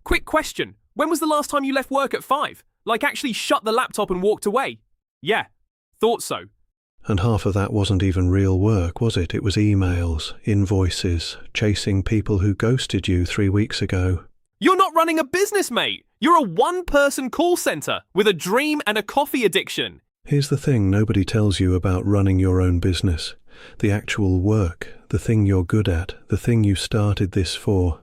Quick question. When was the last time you left work at 5? Like actually shut the laptop and walked away? Yeah, thought so. And half of that wasn't even real work, was it? It was emails, invoices, chasing people who ghosted you 3 weeks ago. You're not running a business, mate. You're a one-person call center with a dream and a coffee addiction. Here's the thing nobody tells you about running your own business. The actual work, the thing you're good at, the thing you started this for.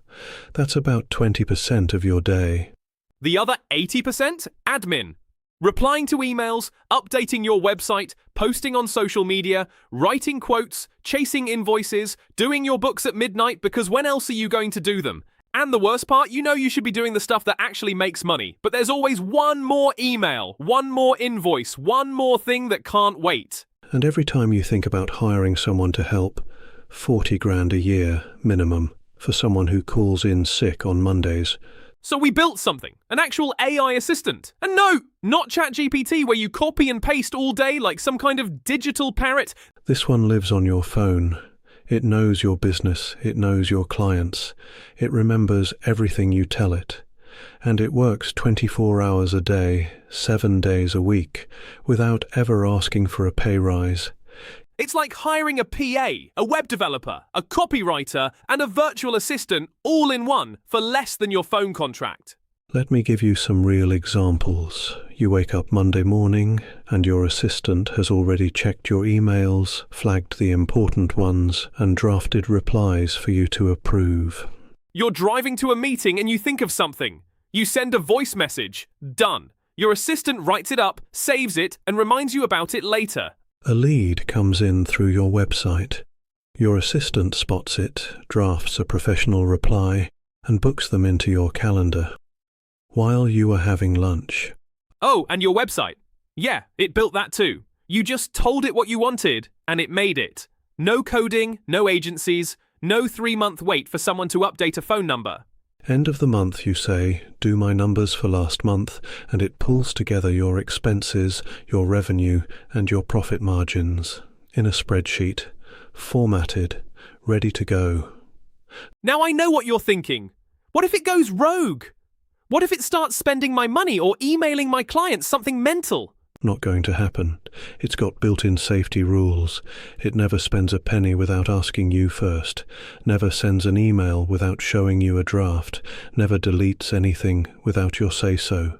That's about 20% of your day. The other 80%? Admin. Replying to emails, updating your website, posting on social media, writing quotes, chasing invoices, doing your books at midnight because when else are you going to do them? And the worst part, you know you should be doing the stuff that actually makes money, but there's always one more email, one more invoice, one more thing that can't wait. And every time you think about hiring someone to help, 40 grand a year minimum for someone who calls in sick on Mondays. So we built something, an actual AI assistant. And no, not ChatGPT where you copy and paste all day like some kind of digital parrot. This one lives on your phone. It knows your business, it knows your clients, it remembers everything you tell it. And it works 24 hours a day, 7 days a week, without ever asking for a pay rise. It's like hiring a PA, a web developer, a copywriter, and a virtual assistant all in one for less than your phone contract. Let me give you some real examples. You wake up Monday morning and your assistant has already checked your emails, flagged the important ones, and drafted replies for you to approve. You're driving to a meeting and you think of something. You send a voice message. Done. Your assistant writes it up, saves it, and reminds you about it later. A lead comes in through your website. Your assistant spots it, drafts a professional reply, and books them into your calendar. While you are having lunch. Oh, and your website. Yeah, it built that too. You just told it what you wanted, and it made it. No coding, no agencies, no 3-month wait for someone to update a phone number. End of the month you say, do my numbers for last month, and it pulls together your expenses, your revenue, and your profit margins in a spreadsheet, formatted, ready to go. Now I know what you're thinking. What if it goes rogue? What if it starts spending my money or emailing my clients something mental? Not going to happen. It's got built-in safety rules. It never spends a penny without asking you first. Never sends an email without showing you a draft. Never deletes anything without your say-so.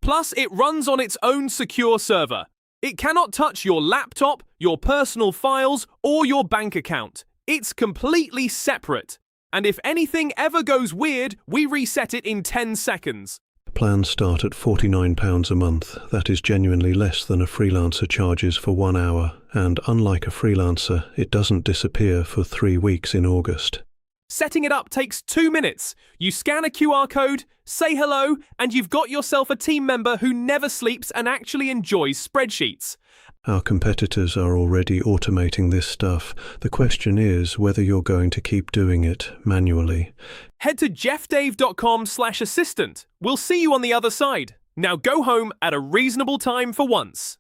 Plus, it runs on its own secure server. It cannot touch your laptop, your personal files, or your bank account. It's completely separate. And if anything ever goes weird, we reset it in 10 seconds. Plans start at £49 a month. That is genuinely less than a freelancer charges for 1 hour. And unlike a freelancer, it doesn't disappear for 3 weeks in August. Setting it up takes 2 minutes. You scan a QR code, say hello, and you've got yourself a team member who never sleeps and actually enjoys spreadsheets. Our competitors are already automating this stuff. The question is whether you're going to keep doing it manually. Head to jeffdave.com/assistant. We'll see you on the other side. Now go home at a reasonable time for once.